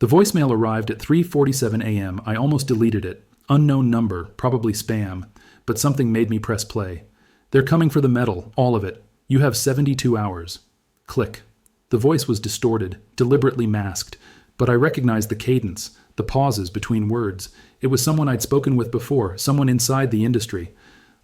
The voicemail arrived at 3:47 a.m. I almost deleted it. Unknown number, probably spam, but something made me press play. They're coming for the metal, all of it. You have 72 hours. Click. The voice was distorted, deliberately masked, but I recognized the cadence, the pauses between words. It was someone I'd spoken with before, someone inside the industry.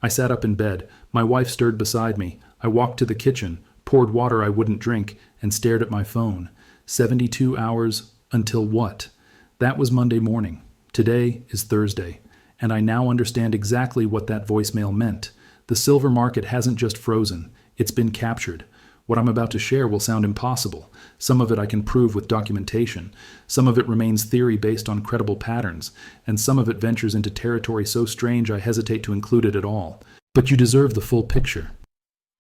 I sat up in bed. My wife stirred beside me. I walked to the kitchen, poured water I wouldn't drink, and stared at my phone. 72 hours until what? That was Monday morning. Today is Thursday, and I now understand exactly what that voicemail meant. The silver market hasn't just frozen. It's been captured. What I'm about to share will sound impossible. Some of it I can prove with documentation. Some of it remains theory based on credible patterns, and some of it ventures into territory so strange I hesitate to include it at all. But you deserve the full picture.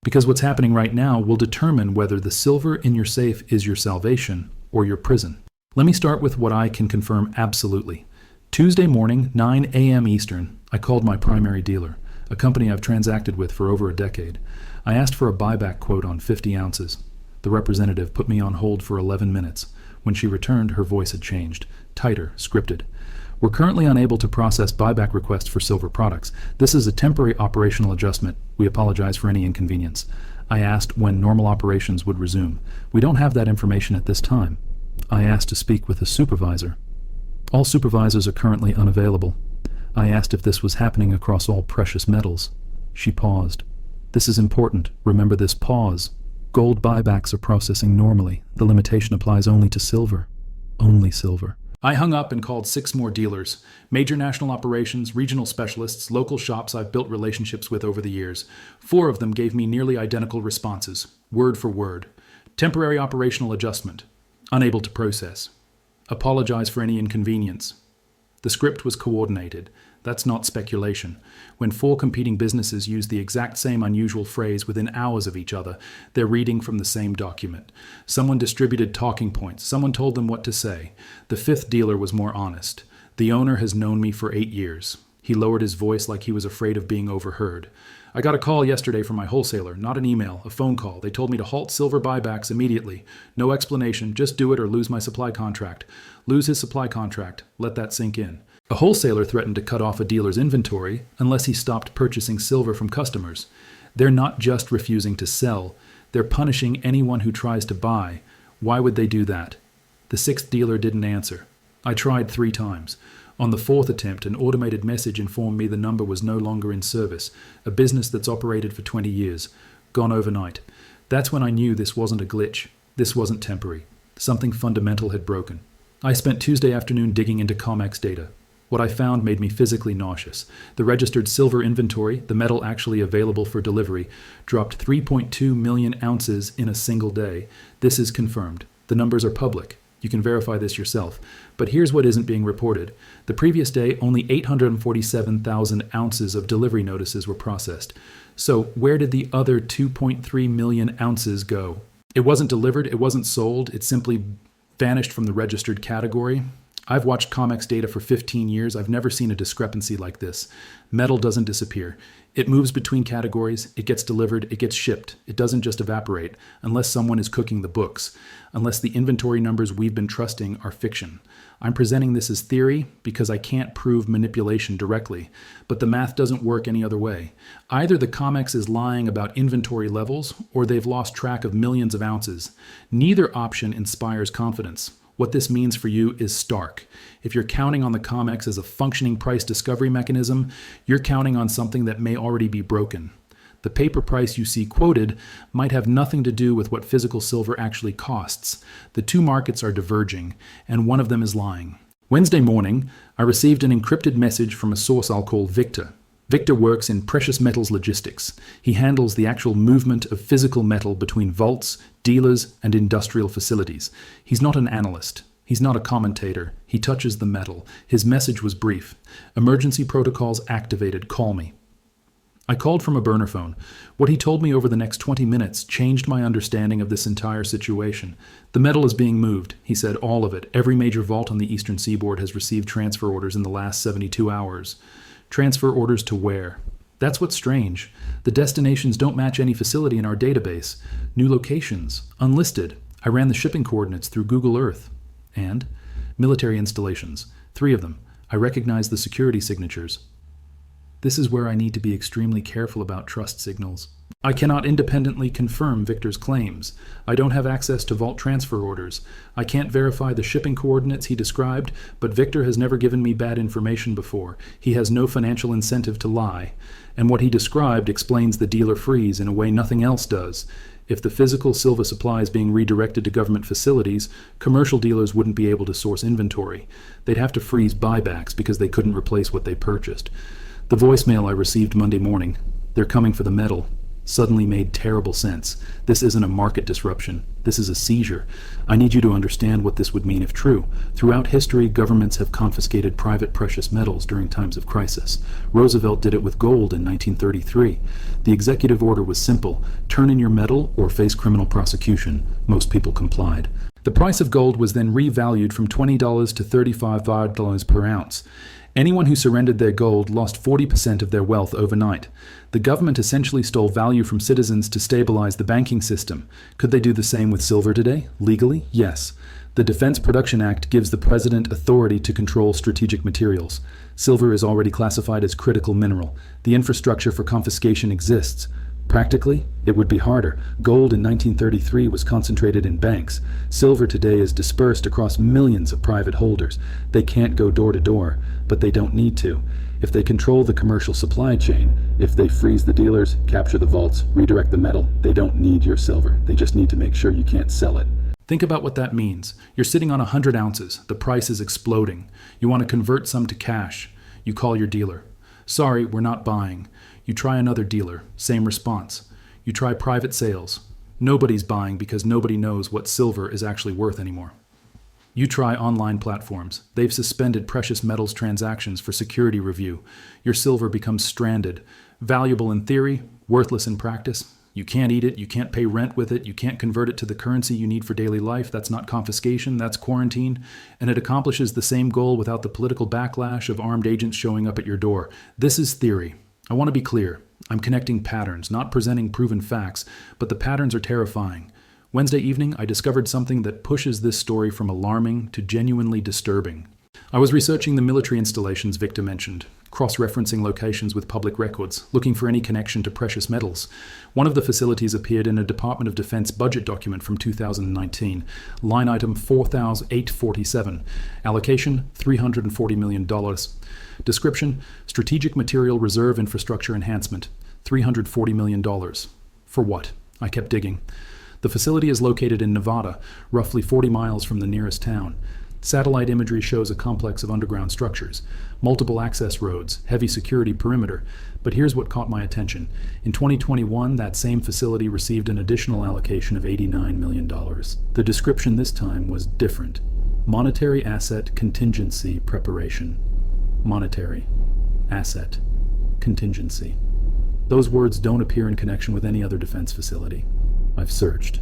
Because what's happening right now will determine whether the silver in your safe is your salvation or your prison. Let me start with what I can confirm absolutely. Tuesday morning, 9 a.m. Eastern, I called my primary dealer, a company I've transacted with for over a decade. I asked for a buyback quote on 50 ounces. The representative put me on hold for 11 minutes. When she returned, her voice had changed. Tighter, scripted. We're currently unable to process buyback requests for silver products. This is a temporary operational adjustment. We apologize for any inconvenience. I asked when normal operations would resume. We don't have that information at this time. I asked to speak with a supervisor. All supervisors are currently unavailable. I asked if this was happening across all precious metals. She paused. This is important. Remember this pause. Gold buybacks are processing normally. The limitation applies only to silver. Only silver. I hung up and called 6 more dealers. Major national operations, regional specialists, local shops I've built relationships with over the years. 4 of them gave me nearly identical responses, word for word. Temporary operational adjustment. Unable to process. Apologize for any inconvenience. The script was coordinated. That's not speculation. When 4 competing businesses use the exact same unusual phrase within hours of each other, they're reading from the same document. Someone distributed talking points. Someone told them what to say. The 5th dealer was more honest. The owner has known me for 8 years. He lowered his voice like he was afraid of being overheard. I got a call yesterday from my wholesaler, not an email, a phone call. They told me to halt silver buybacks immediately. No explanation, just do it or lose my supply contract. Lose his supply contract. Let that sink in. A wholesaler threatened to cut off a dealer's inventory unless he stopped purchasing silver from customers. They're not just refusing to sell, they're punishing anyone who tries to buy. Why would they do that? The 6th dealer didn't answer. I tried 3 times. On the 4th attempt, an automated message informed me the number was no longer in service, a business that's operated for 20 years, gone overnight. That's when I knew this wasn't a glitch. This wasn't temporary. Something fundamental had broken. I spent Tuesday afternoon digging into COMEX data. What I found made me physically nauseous. The registered silver inventory, the metal actually available for delivery, dropped 3.2 million ounces in a single day. This is confirmed. The numbers are public. You can verify this yourself. But here's what isn't being reported. The previous day, only 847,000 ounces of delivery notices were processed. So where did the other 2.3 million ounces go? It wasn't delivered, it wasn't sold, it simply vanished from the registered category. I've watched COMEX data for 15 years. I've never seen a discrepancy like this. Metal doesn't disappear. It moves between categories, it gets delivered, it gets shipped. It doesn't just evaporate, unless someone is cooking the books, unless the inventory numbers we've been trusting are fiction. I'm presenting this as theory because I can't prove manipulation directly, but the math doesn't work any other way. Either the COMEX is lying about inventory levels, or they've lost track of millions of ounces. Neither option inspires confidence. What this means for you is stark. If you're counting on the COMEX as a functioning price discovery mechanism, you're counting on something that may already be broken. The paper price you see quoted might have nothing to do with what physical silver actually costs. The 2 markets are diverging, and one of them is lying. Wednesday morning, I received an encrypted message from a source I'll call Victor. Victor works in precious metals logistics. He handles the actual movement of physical metal between vaults, dealers, and industrial facilities. He's not an analyst. He's not a commentator. He touches the metal. His message was brief. Emergency protocols activated. Call me. I called from a burner phone. What he told me over the next 20 minutes changed my understanding of this entire situation. The metal is being moved, he said, all of it. Every major vault on the eastern seaboard has received transfer orders in the last 72 hours. Transfer orders to where? That's what's strange. The destinations don't match any facility in our database. New locations, unlisted. I ran the shipping coordinates through Google Earth. And Military installations. 3 of them. I recognize the security signatures. This is where I need to be extremely careful about trust signals. I cannot independently confirm Victor's claims. I don't have access to vault transfer orders. I can't verify the shipping coordinates he described, but Victor has never given me bad information before. He has no financial incentive to lie. And what he described explains the dealer freeze in a way nothing else does. If the physical silver supply is being redirected to government facilities, commercial dealers wouldn't be able to source inventory. They'd have to freeze buybacks because they couldn't replace what they purchased. The voicemail I received Monday morning, "They're coming for the metal," suddenly made terrible sense. This isn't a market disruption. This is a seizure. I need you to understand what this would mean if true. Throughout history, governments have confiscated private precious metals during times of crisis. Roosevelt did it with gold in 1933. The executive order was simple: turn in your metal or face criminal prosecution. Most people complied. The price of gold was then revalued from $20 to $35 per ounce. Anyone who surrendered their gold lost 40% of their wealth overnight. The government essentially stole value from citizens to stabilize the banking system. Could they do the same with silver today? Legally? Yes. The Defense Production Act gives the president authority to control strategic materials. Silver is already classified as critical mineral. The infrastructure for confiscation exists. Practically, it would be harder. Gold in 1933 was concentrated in banks. Silver today is dispersed across millions of private holders. They can't go door to door, but they don't need to. If they control the commercial supply chain, if they freeze the dealers, capture the vaults, redirect the metal, they don't need your silver. They just need to make sure you can't sell it. Think about what that means. You're sitting on 100 ounces. The price is exploding. You want to convert some to cash. You call your dealer. "Sorry, we're not buying." You try another dealer, same response. You try private sales. Nobody's buying because nobody knows what silver is actually worth anymore. You try online platforms. They've suspended precious metals transactions for security review. Your silver becomes stranded. Valuable in theory, worthless in practice. You can't eat it, you can't pay rent with it, you can't convert it to the currency you need for daily life. That's not confiscation, that's quarantine. And it accomplishes the same goal without the political backlash of armed agents showing up at your door. This is theory. I want to be clear. I'm connecting patterns, not presenting proven facts, but the patterns are terrifying. Wednesday evening, I discovered something that pushes this story from alarming to genuinely disturbing. I was researching the military installations Victor mentioned, cross-referencing locations with public records, looking for any connection to precious metals. One of the facilities appeared in a Department of Defense budget document from 2019, line item 4847, allocation $340 million. Description: Strategic Material Reserve Infrastructure Enhancement, $340 million. For what? I kept digging. The facility is located in Nevada, roughly 40 miles from the nearest town. Satellite imagery shows a complex of underground structures, multiple access roads, heavy security perimeter. But here's what caught my attention. In 2021, that same facility received an additional allocation of $89 million. The description this time was different. Monetary Asset Contingency Preparation. Monetary Asset Contingency. Those words don't appear in connection with any other defense facility. I've searched.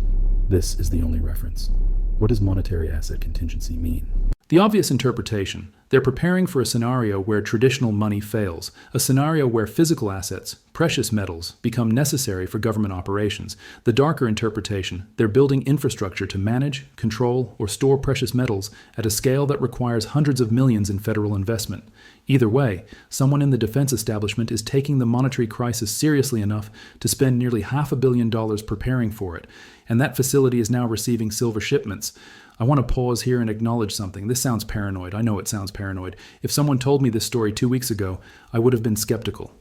This is the only reference. What does monetary asset contingency mean? The obvious interpretation: they're preparing for a scenario where traditional money fails, a scenario where physical assets, precious metals, become necessary for government operations. The darker interpretation: they're building infrastructure to manage, control, or store precious metals at a scale that requires hundreds of millions in federal investment. Either way, someone in the defense establishment is taking the monetary crisis seriously enough to spend nearly $500 million preparing for it, and that facility is now receiving silver shipments. I want to pause here and acknowledge something. This sounds paranoid. I know it sounds paranoid. If someone told me this story 2 weeks ago, I would have been skeptical.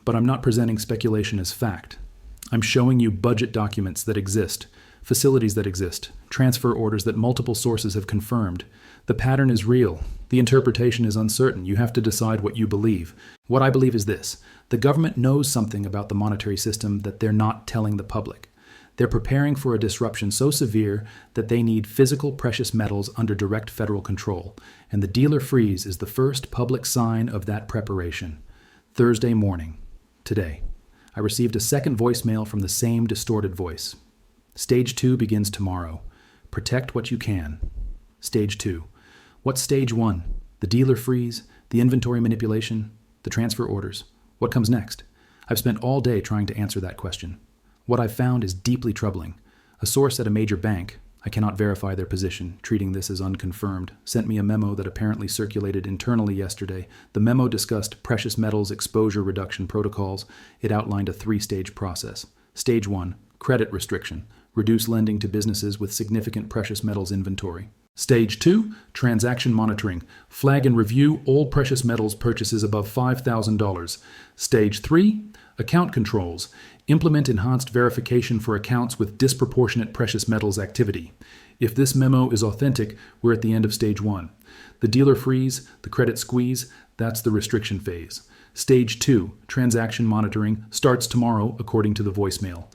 But I'm not presenting speculation as fact. I'm showing you budget documents that exist, facilities that exist, transfer orders that multiple sources have confirmed. The pattern is real. The interpretation is uncertain. You have to decide what you believe. What I believe is this: the government knows something about the monetary system that they're not telling the public. They're preparing for a disruption so severe that they need physical precious metals under direct federal control, and the dealer freeze is the first public sign of that preparation. Thursday morning, today, I received a second voicemail from the same distorted voice. Stage 2 begins tomorrow. Protect what you can. Stage 2. What's Stage 1? The dealer freeze, the inventory manipulation, the transfer orders. What comes next? I've spent all day trying to answer that question. What I've found is deeply troubling. A source at a major bank, I cannot verify their position, treating this as unconfirmed. Sent me a memo that apparently circulated internally yesterday. The memo discussed precious metals exposure reduction protocols. It outlined a 3-stage process. Stage 1, credit restriction. Reduce lending to businesses with significant precious metals inventory. Stage 2, transaction monitoring. Flag and review all precious metals purchases above $5,000. Stage 3, account controls. Implement enhanced verification for accounts with disproportionate precious metals activity. If this memo is authentic, we're at the end of Stage 1. The dealer freeze, the credit squeeze, that's the restriction phase. Stage 2, transaction monitoring, starts tomorrow according to the voicemail.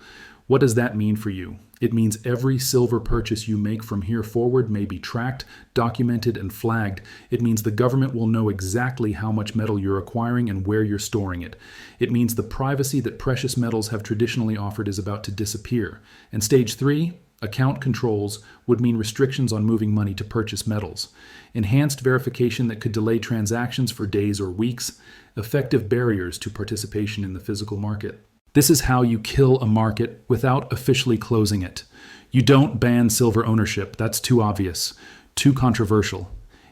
What does that mean for you? It means every silver purchase you make from here forward may be tracked, documented, and flagged. It means the government will know exactly how much metal you're acquiring and where you're storing it. It means the privacy that precious metals have traditionally offered is about to disappear. And Stage 3, account controls, would mean restrictions on moving money to purchase metals. Enhanced verification that could delay transactions for days or weeks. Effective barriers to participation in the physical market. This is how you kill a market without officially closing it. You don't ban silver ownership. That's too obvious, too controversial.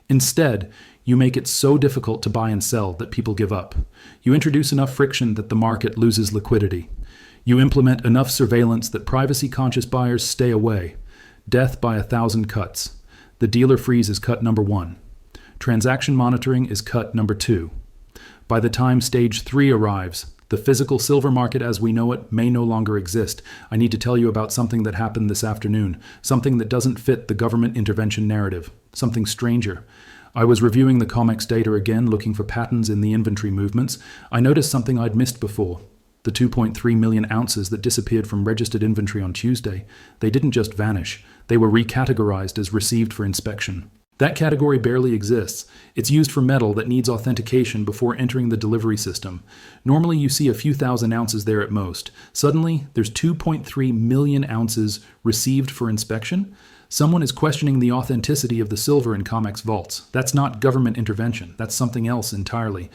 Instead, you make it so difficult to buy and sell that people give up. You introduce enough friction that the market loses liquidity. You implement enough surveillance that privacy-conscious buyers stay away. Death by 1,000 cuts. The dealer freeze is cut number 1. Transaction monitoring is cut number 2. By the time Stage 3 arrives, the physical silver market as we know it may no longer exist. I need to tell you about something that happened this afternoon, something that doesn't fit the government intervention narrative, something stranger. I was reviewing the COMEX data again, looking for patterns in the inventory movements. I noticed something I'd missed before. The 2.3 million ounces that disappeared from registered inventory on Tuesday, they didn't just vanish. They were recategorized as received for inspection. That category barely exists. It's used for metal that needs authentication before entering the delivery system. Normally you see a few thousand ounces there at most. Suddenly, there's 2.3 million ounces received for inspection. Someone is questioning the authenticity of the silver in COMEX vaults. That's not government intervention. That's something else entirely.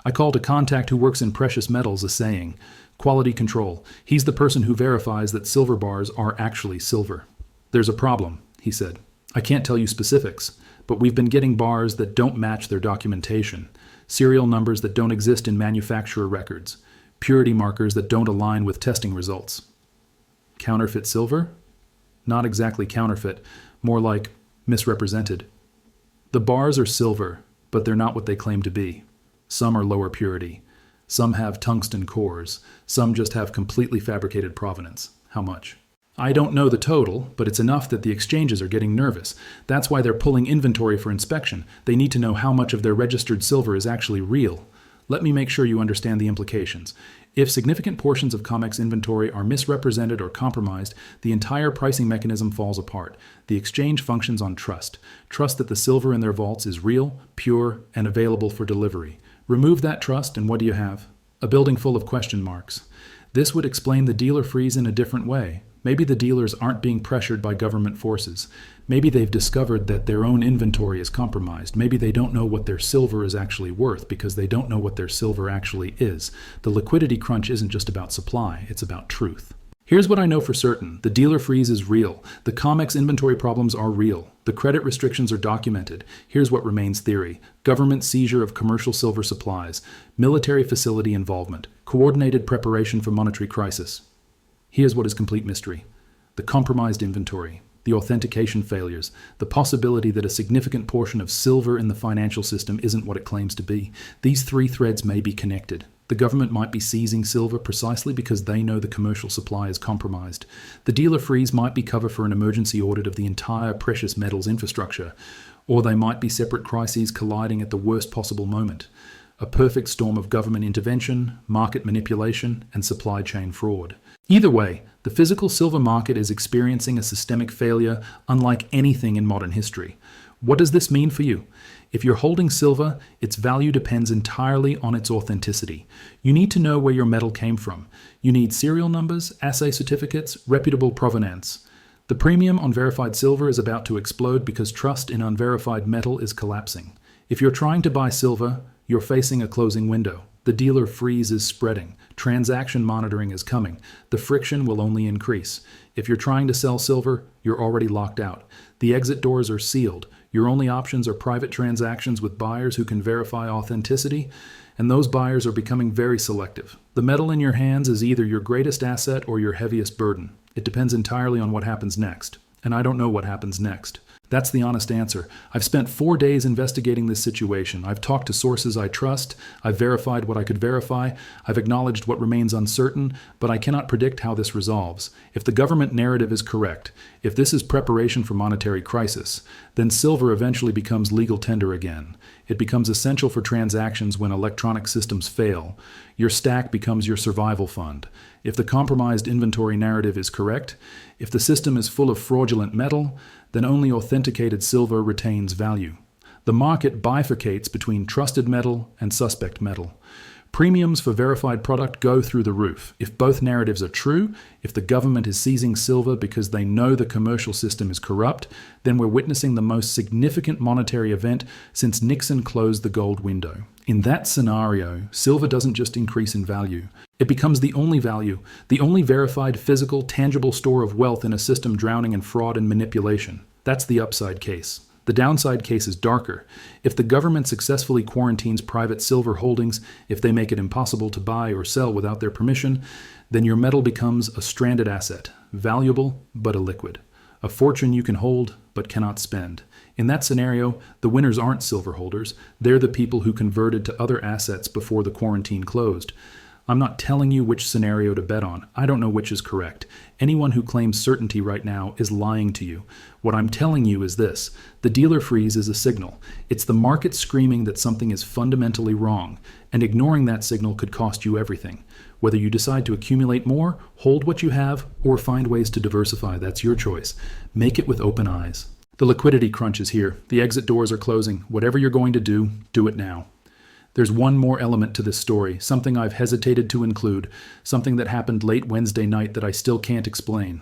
I called a contact who works in precious metals, saying, quality control. He's the person who verifies that silver bars are actually silver. There's a problem, he said. I can't tell you specifics, but we've been getting bars that don't match their documentation, serial numbers that don't exist in manufacturer records, purity markers that don't align with testing results. Counterfeit silver? Not exactly counterfeit, more like misrepresented. The bars are silver, but they're not what they claim to be. Some are lower purity. Some have tungsten cores. Some just have completely fabricated provenance. How much? I don't know the total, but it's enough that the exchanges are getting nervous. That's why they're pulling inventory for inspection. They need to know how much of their registered silver is actually real. Let me make sure you understand the implications. If significant portions of COMEX inventory are misrepresented or compromised, the entire pricing mechanism falls apart. The exchange functions on trust. Trust that the silver in their vaults is real, pure, and available for delivery. Remove that trust, and what do you have? A building full of question marks. This would explain the dealer freeze in a different way. Maybe the dealers aren't being pressured by government forces. Maybe they've discovered that their own inventory is compromised. Maybe they don't know what their silver is actually worth because they don't know what their silver actually is. The liquidity crunch isn't just about supply, it's about truth. Here's what I know for certain. The dealer freeze is real. The COMEX inventory problems are real. The credit restrictions are documented. Here's what remains theory. Government seizure of commercial silver supplies. Military facility involvement. Coordinated preparation for monetary crisis. Here's what is complete mystery. The compromised inventory, the authentication failures, the possibility that a significant portion of silver in the financial system isn't what it claims to be. These 3 threads may be connected. The government might be seizing silver precisely because they know the commercial supply is compromised. The dealer freeze might be cover for an emergency audit of the entire precious metals infrastructure, or they might be separate crises colliding at the worst possible moment. A perfect storm of government intervention, market manipulation, and supply chain fraud. Either way, the physical silver market is experiencing a systemic failure unlike anything in modern history. What does this mean for you? If you're holding silver, its value depends entirely on its authenticity. You need to know where your metal came from. You need serial numbers, assay certificates, reputable provenance. The premium on verified silver is about to explode because trust in unverified metal is collapsing. If you're trying to buy silver, you're facing a closing window. The The dealer freeze is spreading. Transaction monitoring is coming. The friction will only increase. If you're trying to sell silver, you're already locked out. The exit doors are sealed. Your only options are private transactions with buyers who can verify authenticity, and those buyers are becoming very selective. The metal in your hands is either your greatest asset or your heaviest burden. It depends entirely on what happens next. And I don't know what happens next. That's the honest answer. I've spent 4 days investigating this situation. I've talked to sources I trust. I've verified what I could verify. I've acknowledged what remains uncertain, but I cannot predict how this resolves. If the government narrative is correct, if this is preparation for monetary crisis, then silver eventually becomes legal tender again. It becomes essential for transactions when electronic systems fail. Your stack becomes your survival fund. If the compromised inventory narrative is correct, if the system is full of fraudulent metal, then only authenticated silver retains value. The market bifurcates between trusted metal and suspect metal. Premiums for verified product go through the roof. If both narratives are true, if the government is seizing silver because they know the commercial system is corrupt, then we're witnessing the most significant monetary event since Nixon closed the gold window. In that scenario, silver doesn't just increase in value. It becomes the only value, the only verified physical, tangible store of wealth in a system drowning in fraud and manipulation. That's the upside case. The downside case is darker. If the government successfully quarantines private silver holdings, if they make it impossible to buy or sell without their permission, then your metal becomes a stranded asset, valuable but illiquid, a fortune you can hold but cannot spend. In that scenario, the winners aren't silver holders. They're the people who converted to other assets before the quarantine closed. I'm not telling you which scenario to bet on. I don't know which is correct. Anyone who claims certainty right now is lying to you. What I'm telling you is this: the dealer freeze is a signal. It's the market screaming that something is fundamentally wrong, and ignoring that signal could cost you everything. Whether you decide to accumulate more, hold what you have, or find ways to diversify, that's your choice. Make it with open eyes. The liquidity crunch is here. The exit doors are closing. Whatever you're going to do it now. There's one more element to this story, something I've hesitated to include, something that happened late Wednesday night that I still can't explain.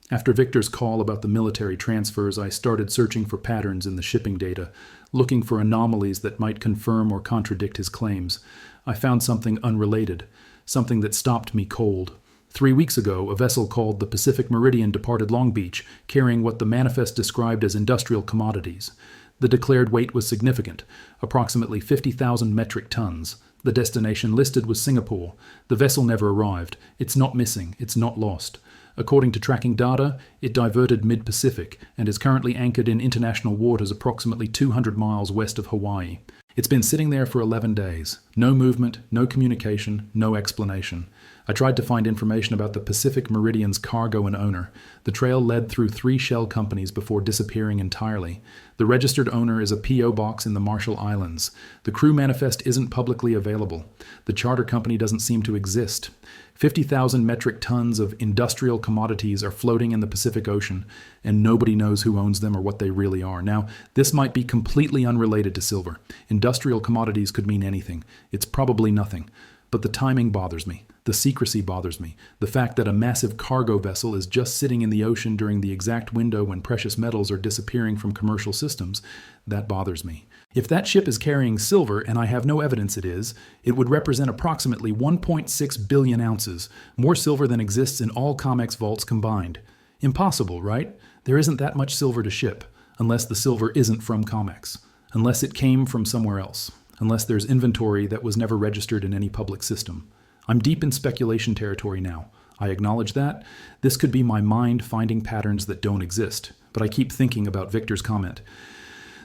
After Victor's call about the military transfers, I started searching for patterns in the shipping data, looking for anomalies that might confirm or contradict his claims. I found something unrelated, something that stopped me cold. 3 weeks ago, a vessel called the Pacific Meridian departed Long Beach, carrying what the manifest described as industrial commodities. The declared weight was significant, approximately 50,000 metric tons. The destination listed was Singapore. The vessel never arrived. It's not missing. It's not lost. According to tracking data, it diverted mid-Pacific and is currently anchored in international waters approximately 200 miles west of Hawaii. It's been sitting there for 11 days. No movement, no communication, no explanation. I tried to find information about the Pacific Meridian's cargo and owner. The trail led through 3 shell companies before disappearing entirely. The registered owner is a P.O. box in the Marshall Islands. The crew manifest isn't publicly available. The charter company doesn't seem to exist. 50,000 metric tons of industrial commodities are floating in the Pacific Ocean, and nobody knows who owns them or what they really are. Now, this might be completely unrelated to silver. Industrial commodities could mean anything. It's probably nothing. But the timing bothers me. The secrecy bothers me. The fact that a massive cargo vessel is just sitting in the ocean during the exact window when precious metals are disappearing from commercial systems, that bothers me. If that ship is carrying silver, and I have no evidence it would represent approximately 1.6 billion ounces, more silver than exists in all COMEX vaults combined. Impossible, right? There isn't that much silver to ship, unless the silver isn't from COMEX, unless it came from somewhere else, unless there's inventory that was never registered in any public system. I'm deep in speculation territory now. I acknowledge that. This could be my mind finding patterns that don't exist, but I keep thinking about Victor's comment.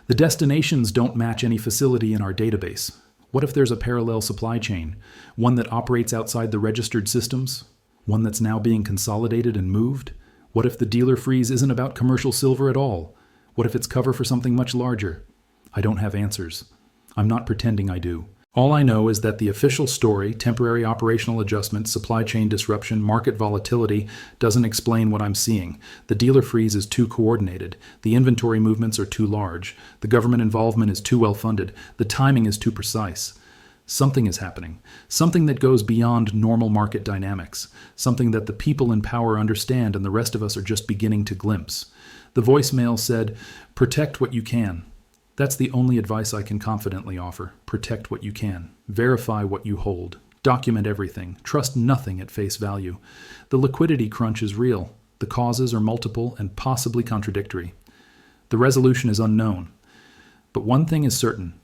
The destinations don't match any facility in our database. What if there's a parallel supply chain, one that operates outside the registered systems, one that's now being consolidated and moved? What if the dealer freeze isn't about commercial silver at all? What if it's cover for something much larger? I don't have answers. I'm not pretending I do. All I know is that the official story, temporary operational adjustments, supply chain disruption, market volatility, doesn't explain what I'm seeing. The dealer freeze is too coordinated. The inventory movements are too large. The government involvement is too well funded. The timing is too precise. Something is happening. Something that goes beyond normal market dynamics. Something that the people in power understand and the rest of us are just beginning to glimpse. The voicemail said, "Protect what you can." That's the only advice I can confidently offer. Protect what you can. Verify what you hold. Document everything. Trust nothing at face value. The liquidity crunch is real. The causes are multiple and possibly contradictory. The resolution is unknown. But one thing is certain.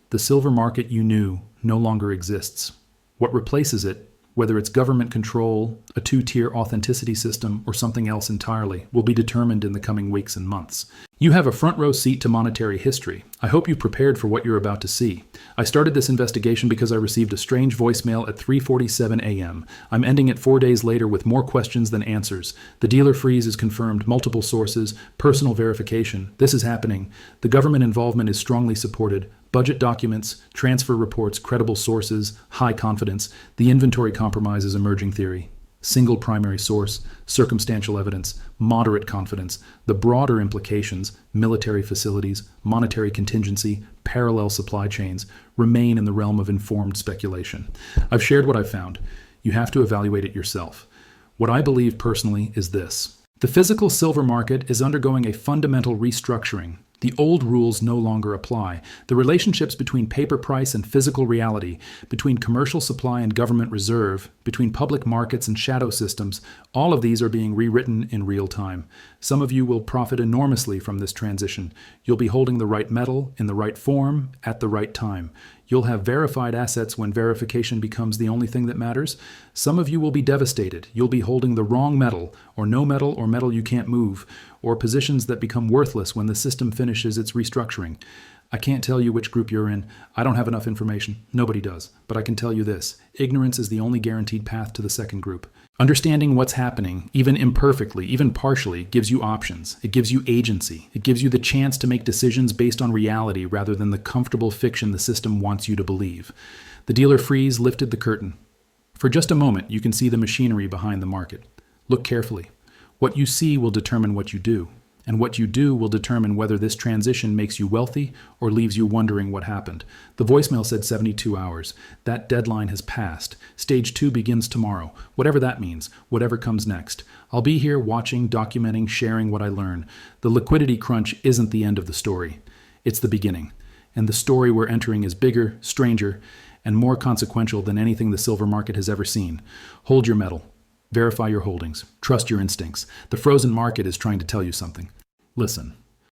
The silver market you knew no longer exists. What replaces it, whether it's government control, a two-tier authenticity system, or something else entirely, will be determined in the coming weeks and months. You have a front-row seat to monetary history. I hope you've prepared for what you're about to see. I started this investigation because I received a strange voicemail at 3:47 a.m. I'm ending it 4 days later with more questions than answers. The dealer freeze is confirmed, multiple sources, personal verification. This is happening. The government involvement is strongly supported. Budget documents, transfer reports, credible sources, high confidence. The inventory compromise is emerging theory. Single primary source, circumstantial evidence, moderate confidence. The broader implications, military facilities, monetary contingency, parallel supply chains, remain in the realm of informed speculation. I've shared what I've found. You have to evaluate it yourself. What I believe personally is this. The physical silver market is undergoing a fundamental restructuring. The old rules no longer apply. The relationships between paper price and physical reality, between commercial supply and government reserve, between public markets and shadow systems, all of these are being rewritten in real time. Some of you will profit enormously from this transition. You'll be holding the right metal in the right form at the right time. You'll have verified assets when verification becomes the only thing that matters. Some of you will be devastated. You'll be holding the wrong metal, or no metal, or metal you can't move, or positions that become worthless when the system finishes its restructuring. I can't tell you which group you're in. I don't have enough information. Nobody does. But I can tell you this. Ignorance is the only guaranteed path to the second group. Understanding what's happening, even imperfectly, even partially, gives you options. It gives you agency. It gives you the chance to make decisions based on reality rather than the comfortable fiction the system wants you to believe. The dealer freeze lifted the curtain. For just a moment, you can see the machinery behind the market. Look carefully. What you see will determine what you do. And what you do will determine whether this transition makes you wealthy or leaves you wondering what happened. The voicemail said 72 hours. That deadline has passed. Stage 2 begins tomorrow. Whatever that means, whatever comes next. I'll be here watching, documenting, sharing what I learn. The liquidity crunch isn't the end of the story. It's the beginning. And the story we're entering is bigger, stranger, and more consequential than anything the silver market has ever seen. Hold your metal. Verify your holdings. Trust your instincts. The frozen market is trying to tell you something. Listen.